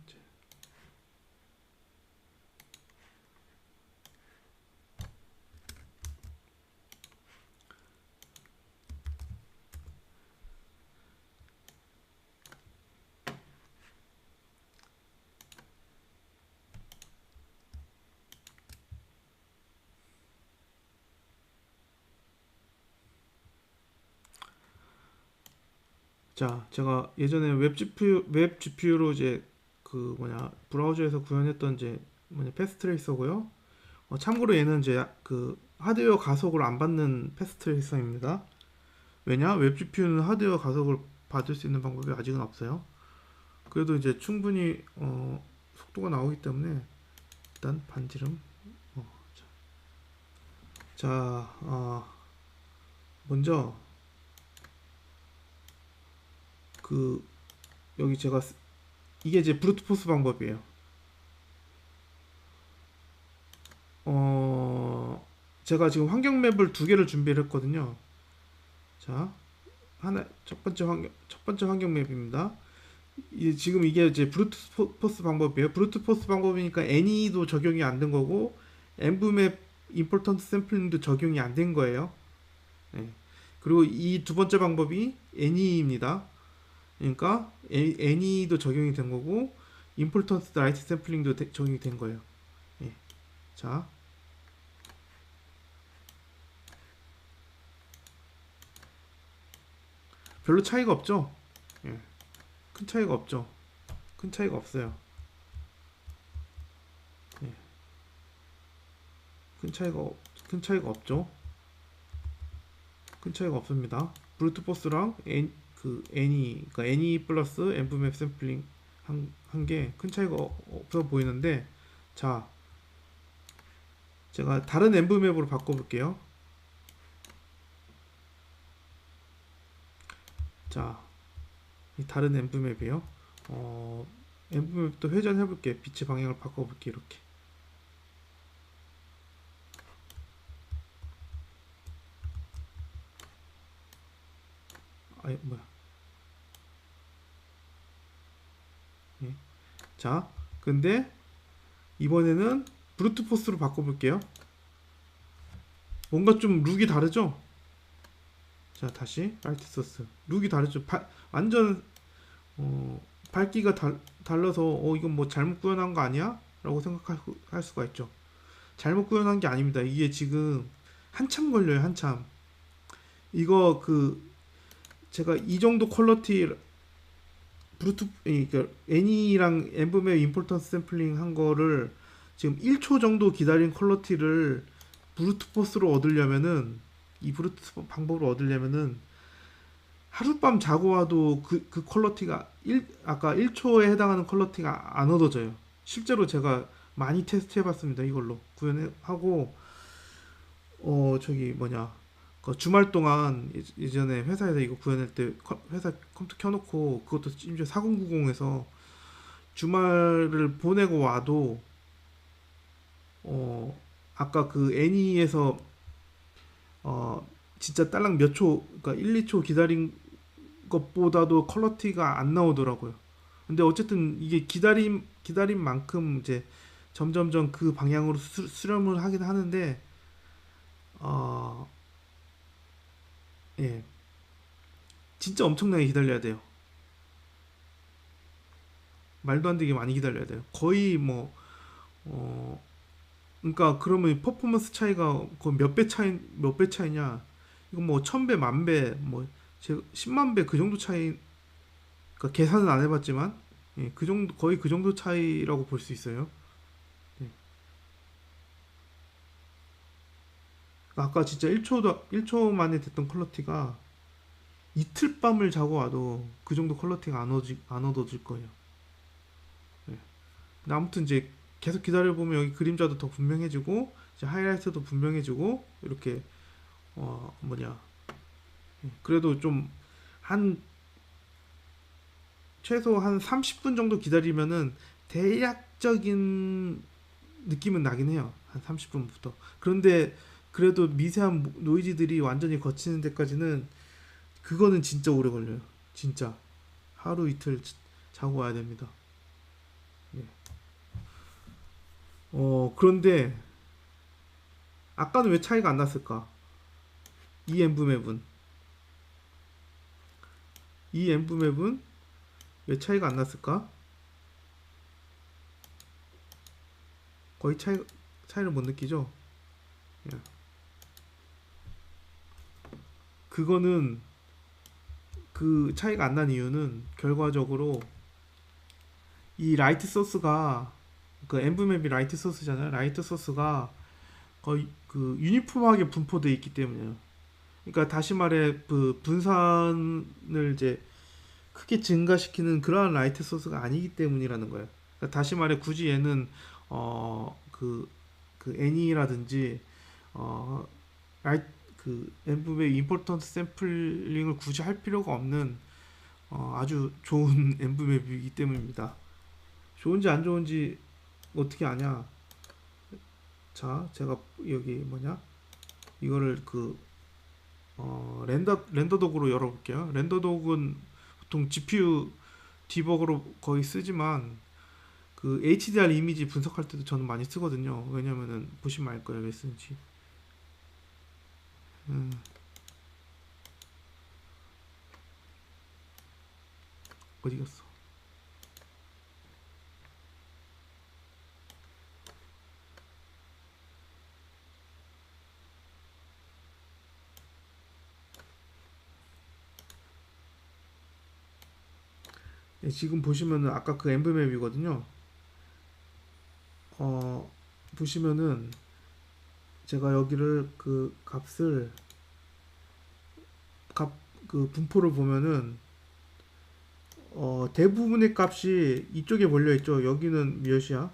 자, 제가 예전에 웹 GPU로 이제 그 뭐냐 브라우저에서 구현했던 이제 뭐냐 패스트레이서고요. 참고로 얘는 이제 그 하드웨어 가속을 안 받는 패스트레이서입니다. 왜냐? 웹 GPU는 하드웨어 가속을 받을 수 있는 방법이 아직은 없어요. 그래도 이제 충분히 속도가 나오기 때문에 일단 반지름 자, 먼저 그 여기 제가 이게 이제 브루트포스 방법이에요. 제가 지금 환경 맵을 두 개를 준비를 했거든요. 자, 첫 번째 환경 맵입니다. 지금 이게 이제 브루트포스 방법이에요. 브루트포스 방법이니까 애니도 적용이 안 된 거고, 엠브맵 임포턴트 샘플링도 적용이 안 된 거예요. 네. 그리고 이 두 번째 방법이 애니입니다. 그러니까 애니도 적용이 된 거고, 임포턴트 라이트 샘플링도 적용이 된 거예요. 예. 자, 별로 차이가 없죠. 예, 큰 차이가 없죠. 큰 차이가 없어요. 예, 큰 차이가 큰 차이가 없죠. 큰 차이가 없습니다. 브루트포스랑 그러니까 NE 플러스 앰프맵 샘플링 한 게 큰 차이가 없어 보이는데, 자, 제가 다른 앰프맵으로 바꿔볼게요. 자, 이 다른 앰프맵이에요. 앰프맵도 회전해볼게. 빛의 방향을 바꿔볼게. 이렇게. 아니 뭐야. 예. 자, 근데 이번에는 브루트포스로 바꿔볼게요. 뭔가 좀 룩이 다르죠? 자, 다시 라이트 소스. 룩이 다르죠? 완전 밝기가 달라서 이건 뭐 잘못 구현한 거 아니야? 라고 생각할 수가 있죠. 잘못 구현한 게 아닙니다. 이게 지금 한참 걸려요. 한참. 이거 제가 이 정도 퀄러티 그러니까 애니랑 엠브맵 임포턴스 샘플링 한 거를 지금 1초 정도 기다린 퀄러티를 브루트포스로 얻으려면은, 이 브루트 방법으로 얻으려면은 하룻밤 자고 와도 그 퀄러티가 아까 1초에 해당하는 퀄러티가 안 얻어져요. 실제로 제가 많이 테스트 해봤습니다. 이걸로 구현하고, 저기 뭐냐, 그 주말 동안 예전에 회사에서 이거 구현할 때 회사 컴퓨터 켜놓고, 그것도 심지어 4090에서 주말을 보내고 와도 아까 그 애니에서 진짜 딸랑 몇 초, 그러니까 1, 2초 기다린 것보다도 퀄러티가 안 나오더라고요. 근데 어쨌든 이게 기다린 만큼 이제 점점점 그 방향으로 수렴을 하긴 하는데, 어, 예, 진짜 엄청나게 기다려야 돼요. 말도 안 되게 많이 기다려야 돼요. 거의 뭐, 어, 그러니까 그러면 퍼포먼스 차이가 거의 몇 배 차이냐? 이거 뭐 1000배, 만 배, 뭐 10만 배 그 정도 차이. 그러니까 계산은 안 해봤지만, 예, 그 정도, 거의 그 정도 차이라고 볼 수 있어요. 예. 아까 진짜 1초 만에 됐던 퀄러티가 이틀 밤을 자고 와도 그 정도 퀄러티가 안 얻어질 거예요. 예. 근데 아무튼 이제 계속 기다려보면 여기 그림자도 더 분명해지고, 이제 하이라이트도 분명해지고, 이렇게, 뭐냐. 예. 그래도 좀, 한, 최소 한 30분 정도 기다리면은 대략적인 느낌은 나긴 해요. 한 30분부터. 그런데 그래도 미세한 노이즈들이 완전히 거치는 데까지는, 그거는 진짜 오래 걸려요. 진짜. 하루 이틀 자고 와야 됩니다. 예. 그런데 아까는 왜 차이가 안 났을까? 이 엠브맵은 이 엠브맵은 왜 차이가 안 났을까? 거의 차이를 못 느끼죠? 예. 그거는 그 차이가 안 난 이유는 결과적으로 이 라이트 소스가, 그 엠브맵이 라이트 소스잖아요. 라이트 소스가 거의 그 유니폼하게 분포되어 있기 때문이에요. 그러니까 다시 말해 그 분산을 이제 크게 증가시키는 그러한 라이트 소스가 아니기 때문이라는 거예요. 그러니까 다시 말해 굳이 얘는 그 애니라든지 어 라이 그 엠브의 임포턴트 샘플링을 굳이 할 필요가 없는 아주 좋은 엠브맵이기 때문입니다. 좋은지 안 좋은지 어떻게 아냐? 자, 제가 여기 뭐냐? 이거를 렌더 도구로 열어볼게요. 렌더 도구는 보통 GPU 디버거로 거의 쓰지만, 그 HDR 이미지 분석할 때도 저는 많이 쓰거든요. 왜냐면은 보시면 알 거예요, 왜 쓰는지. 음, 어디 갔어? 예, 지금 보시면은 아까 그 엠브맵이거든요. 어, 보시면은 제가 여기를 그 값을 값 그 분포를 보면은 대부분의 값이 이쪽에 몰려 있죠. 여기는 몇이야?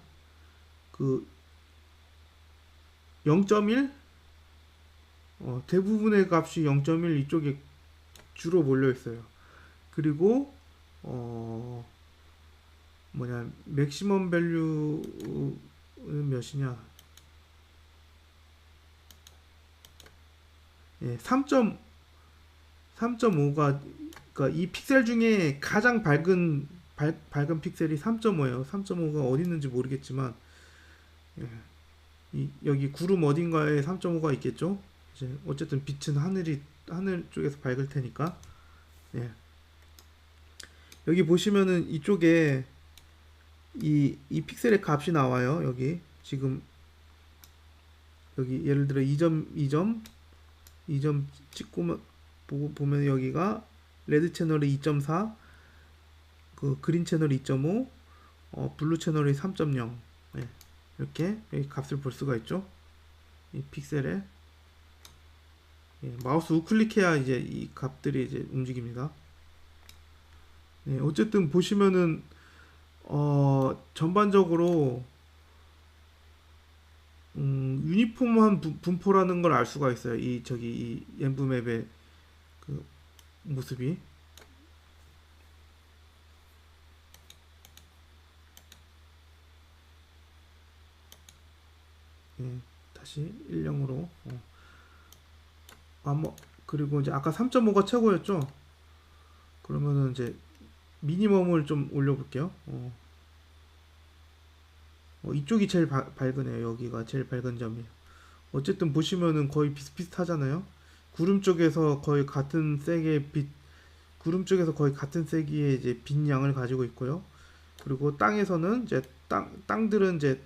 그 0.1? 대부분의 값이 0.1 이쪽에 주로 몰려 있어요. 그리고 어 뭐냐 맥시멈 밸류는 몇이냐? 예, 3.5가 그러니까 이 픽셀 중에 가장 밝은 픽셀이 3.5예요. 3.5가 어디 있는지 모르겠지만 예, 여기 구름 어딘가에 3.5가 있겠죠? 이제 어쨌든 빛은 하늘 쪽에서 밝을 테니까 예. 여기 보시면은 이쪽에 이 픽셀의 값이 나와요. 여기 지금 여기 예를 들어 2점 찍고 보면 여기가 레드 채널이 2.4, 그 그린 채널이 2.5, 블루 채널이 3.0. 네, 이렇게 여기 값을 볼 수가 있죠. 이 픽셀에 예, 마우스 우클릭해야 이제 이 값들이 이제 움직입니다. 네, 어쨌든 보시면은 전반적으로 유니폼한 분포라는 걸 알 수가 있어요. 이 엠브맵의 그 모습이. 예, 다시 1형으로 그리고 이제 아까 3.5가 최고였죠. 그러면은 이제 미니멈을 좀 올려볼게요. 이쪽이 제일 밝으네요. 여기가 제일 밝은 점이에요. 어쨌든 보시면은 거의 비슷비슷하잖아요. 구름 쪽에서 거의 같은 색의 빛, 구름 쪽에서 거의 같은 세기의 이제 빛 양을 가지고 있고요. 그리고 땅에서는 이제 땅들은 이제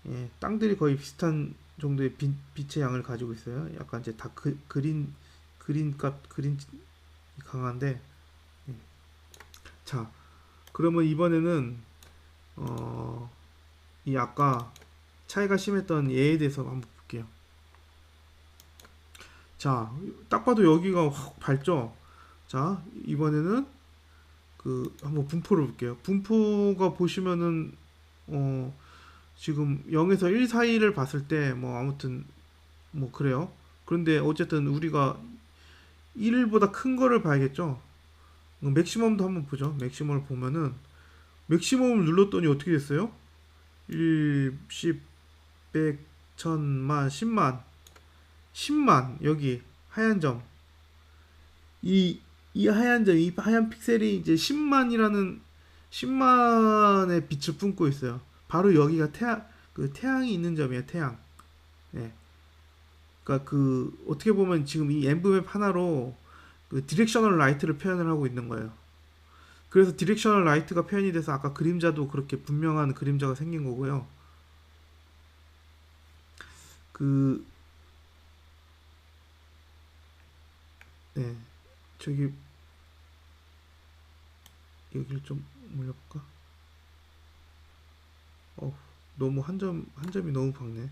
예, 땅들이 거의 비슷한 정도의 빛의 양을 가지고 있어요. 약간 이제 다 그린이 강한데 예. 자, 그러면 이번에는 이 아까 차이가 심했던 얘에 대해서 한번 볼게요. 자, 딱 봐도 여기가 확 밝죠? 자, 이번에는 그 한번 분포를 볼게요. 분포가 보시면은 어 지금 0에서 1 사이를 봤을 때 뭐 아무튼 뭐 그래요. 그런데 어쨌든 우리가 1보다 큰 거를 봐야겠죠. 맥시멈도 한번 보죠. 맥시멈을 보면은 맥시멈을 눌렀더니 어떻게 됐어요? 1, 10, 100, 1000만, 10만, 10만 여기 하얀 점. 이 하얀 점, 이 하얀 픽셀이 이제 10만의 빛을 뿜고 있어요. 바로 여기가 태양이 있는 점이에요. 태양. 네. 그러니까 그 어떻게 보면 지금 이 엠브맵 하나로 그 디렉셔널 라이트를 표현을 하고 있는 거예요. 그래서 디렉셔널 라이트가 표현이 돼서 아까 그림자도 그렇게 분명한 그림자가 생긴 거고요. 그 네. 저기 여기를 좀 올려볼까? 어, 너무 한 점이 너무 밝네.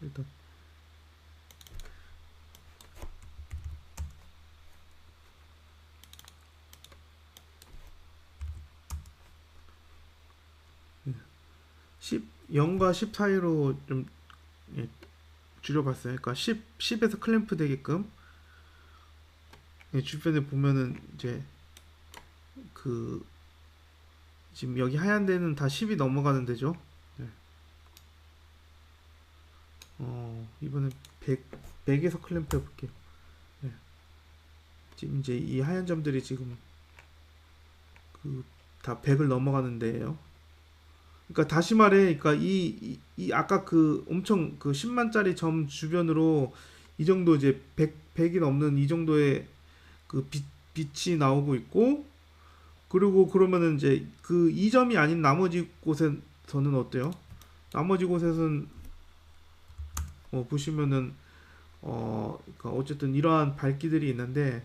일단 0과 10 사이로 좀 예, 줄여봤어요. 그러니까 10에서 클램프 되게끔 예, 주변에 보면은 이제 그 지금 여기 하얀 데는 다 10이 넘어가는 데죠. 네. 이번엔 100에서 클램프 해볼게요. 네. 지금 이제 이 하얀 점들이 지금 그 다 100을 넘어가는 데예요. 그러니까 다시 말해, 그러니까 이 아까 그 엄청 그 10만짜리 점 주변으로 이 정도 이제 100이 넘는 이 정도의 그 빛이 나오고 있고, 그리고 그러면은 이제 그 이 점이 아닌 나머지 곳에서는 어때요? 나머지 곳에서는 보시면은 그러니까 어쨌든 이러한 밝기들이 있는데,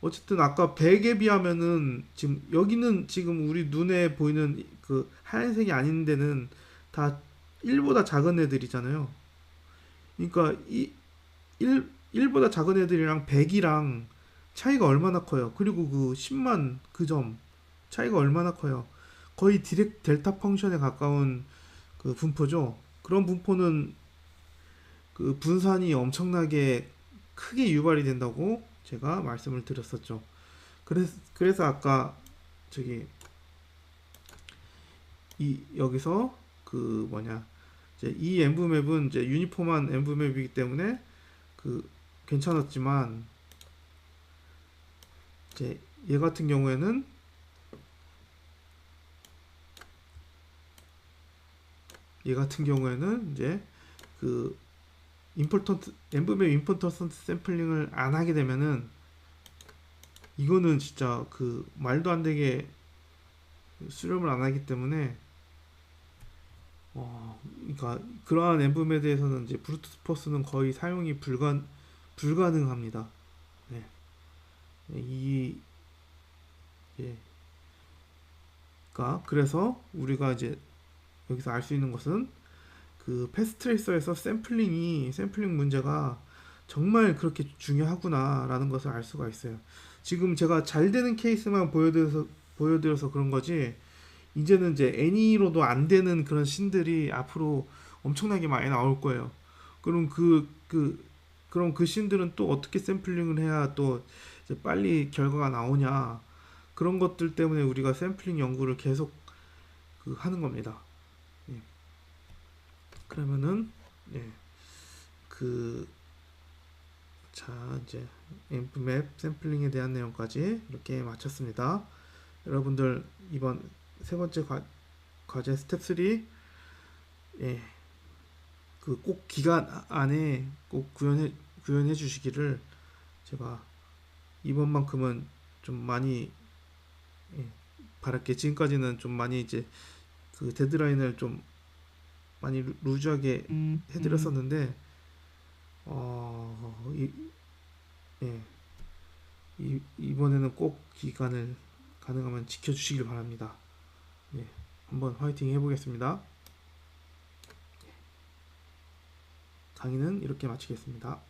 어쨌든 아까 100에 비하면은 지금 여기는 지금 우리 눈에 보이는 그 하얀색이 아닌 데는 다 1보다 작은 애들이잖아요. 그러니까 이 1보다 작은 애들이랑 100이랑 차이가 얼마나 커요. 그리고 그 10만 그 점 차이가 얼마나 커요. 거의 디렉 델타 펑션에 가까운 그 분포죠. 그런 분포는 그 분산이 엄청나게 크게 유발이 된다고 제가 말씀을 드렸었죠. 그래서 아까 저기 이 여기서 그 뭐냐 이제 이 엠브맵은 이제 유니폼한 엠브맵이기 때문에 그 괜찮았지만, 이제 얘 같은 경우에는 이제 그 임포턴트 엠브맵 임포턴트 샘플링을 안 하게 되면은 이거는 진짜 그 말도 안 되게 수렴을 안 하기 때문에 그러니까 그러한 엠브맵에 대해서는 이제 브루투스 포스는 거의 사용이 불가능합니다. 네. 이 예. 그러니까 그래서 우리가 이제 여기서 알 수 있는 것은 그 패스트레이서에서 샘플링 문제가 정말 그렇게 중요하구나라는 것을 알 수가 있어요. 지금 제가 잘 되는 케이스만 보여드려서 그런 거지, 이제는 이제 애니로도 안 되는 그런 신들이 앞으로 엄청나게 많이 나올 거예요. 그럼 그럼 그 신들은 또 어떻게 샘플링을 해야 또 이제 빨리 결과가 나오냐, 그런 것들 때문에 우리가 샘플링 연구를 계속 하는 겁니다. 예. 그러면은 예. 그 자, 이제 앰프맵 샘플링에 대한 내용까지 이렇게 마쳤습니다. 여러분들 이번 세 번째 과제 스텝 3, 예, 그 꼭 기간 안에 꼭 구현해 주시기를 제가 이번만큼은 좀 많이 예, 바랄게. 지금까지는 좀 많이 이제 그 데드라인을 좀 많이 루즈하게 해드렸었는데, 어, 이, 예, 이번에는 꼭 기간을 가능하면 지켜주시길 바랍니다. 예, 한번 화이팅 해보겠습니다. 강의는 이렇게 마치겠습니다.